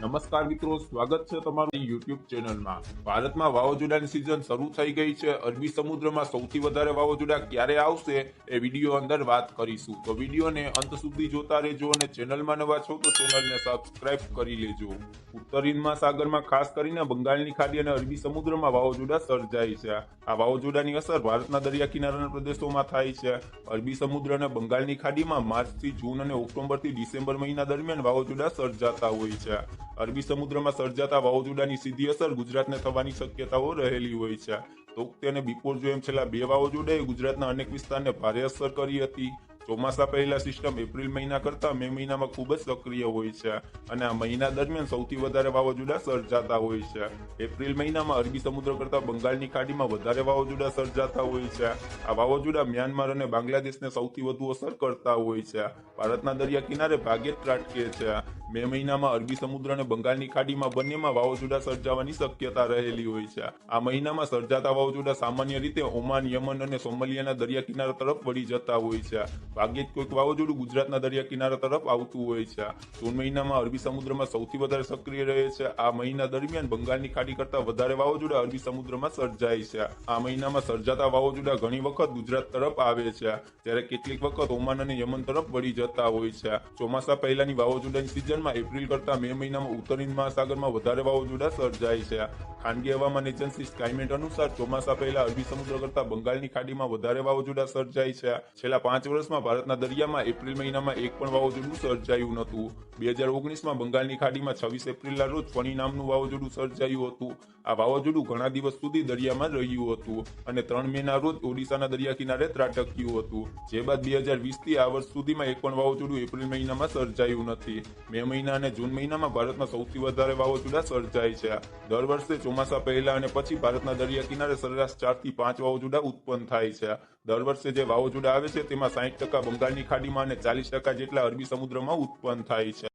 નમસ્કાર મિત્રો, સ્વાગત છે તમારું યુટ્યુબ ચેનલમાં। ભારતમાં વાવાઝોડાની સિઝન શરૂ થઈ ગઈ છે। અરબી સમુદ્રમાં સૌથી વધારે વાવાઝોડા ક્યારે આવશે એ વિડીયો અંદર વાત કરીશું, તો વિડીયોને અંત સુધી જોતા રહેજો અને ચેનલમાં નવા છો તો ચેનલને સબસ્ક્રાઇબ કરી લેજો। ઉત્તર હિન્દ મહાસાગરમાં ખાસ કરીને બંગાળની ખાડી અને અરબી સમુદ્રમાં વાવાઝોડા સર્જાય છે। આ વાવાઝોડાની અસર ભારતના દરિયા કિનારાના પ્રદેશોમાં થાય છે। અરબી સમુદ્ર અને બંગાળની ખાડીમાં માર્ચથી જૂન અને ઓક્ટોબરથી ડિસેમ્બર મહિના દરમિયાન વાવાઝોડા સર્જાતા હોય છે। અરબી સમુદ્રમાં સર્જાતા વાવાઝોડાની સીધી અસર ગુજરાતને થવાની શક્યતાઓ રહેલી હોય છે। તોક્તે અને બિપોરજો એમ છેલ્લા બે વાવાઝોડાએ ગુજરાતના અનેક વિસ્તારને ભારે અસર કરી હતી। ચોમાસા પહેલા સિસ્ટમ એપ્રિલ મહિના કરતા મે મહિનામાં ખૂબ જ સક્રિય હોય છે અને આ મહિના દરમિયાન સૌથી વધારે વાવાઝોડા સર્જાતા હોય છે। એપ્રિલ મહિનામાં અરબી સમુદ્ર કરતા બંગાળની ખાડીમાં વધારે વાવાઝોડા સર્જાતા હોય છે। આ વાવાઝોડા મ્યાનમાર અને બાંગ્લાદેશને સૌથી વધુ અસર કરતા હોય છે। ભારતના દરિયા કિનારે ભાગે જ ત્રાટકે છે। મે મહિનામાં અરબી સમુદ્ર અને બંગાળની ખાડીમાં બંનેમાં વાવાઝોડા સર્જાવાની શક્યતા રહેલી હોય છે। આ મહિનામાં સર્જાતા વાવાઝોડા સામાન્ય રીતે ઓમાન, યમન અને સોમાલિયાના દરિયા કિનારા તરફ વળી જતા હોય છે। ભાગ્યે જ કોઈક વાવાઝોડું ગુજરાતના દરિયા કિનારા તરફ આવતું હોય છે। જૂન મહિનામાં અરબી સમુદ્રમાં સૌથી વધારે સક્રિય રહે છે। આ મહિના દરમિયાન બંગાળની ખાડી કરતા વધારે વાવાઝોડા અરબી સમુદ્રમાં સર્જાય છે। આ મહિનામાં સર્જાતા વાવાઝોડા ઘણી વખત ગુજરાત તરફ આવે છે, જ્યારે કેટલીક વખત ઓમાન અને યમન તરફ વળી જતા હોય છે। ચોમાસા પહેલાની વાવાઝોડાની સિઝનમાં એપ્રિલ કરતા મે મહિનામાં ઉત્તર હિન્દ મહાસાગરમાં વધારે વાવાઝોડા સર્જાય છે। ખાનગી હવામાન એજન્સી સ્કાયમેટ અનુસાર ચોમાસા પહેલા અરબી સમુદ્ર કરતા બંગાળની ખાડીમાં વધારે વાવાઝોડા સર્જાય છે। છેલ્લા 5 વર્ષમાં ભારતના દરિયામાં એપ્રિલ મહિનામાં એક પણ વાવાઝોડું સર્જાયું નહોતું। 2019માં બંગાળની ખાડીમાં 26 એપ્રિલના રોજ ફણી નામનું વાવાઝોડું સર્જાયું હતું। આ વાવાઝોડું ઘણા દિવસ સુધી દરિયામાં રહ્યું હતું અને 3 મેના રોજ ઓડિશાના દરિયા કિનારે ત્રાટક્યું હતું। જે બાદ 2020થી આ વર્ષ સુધીમાં એક પણ વાવાઝોડું એપ્રિલ મહિનામાં સર્જાયું નથી। મે મહિના અને જૂન મહિનામાં ભારતમાં સૌથી વધારે વાવાઝોડા સર્જાય છે। દર વર્ષે ચોમાસા પહેલા અને પછી ભારતના દરિયા કિનારે સરેરાશ 4 થી 5 વાવાઝોડા ઉત્પન્ન થાય છે। દર વર્ષે જે વાવાઝોડા આવે છે તેમાં 60% બંગાળની ખાડીમાં અને 40% જેટલા અરબી સમુદ્રમાં ઉત્પન્ન થાય છે।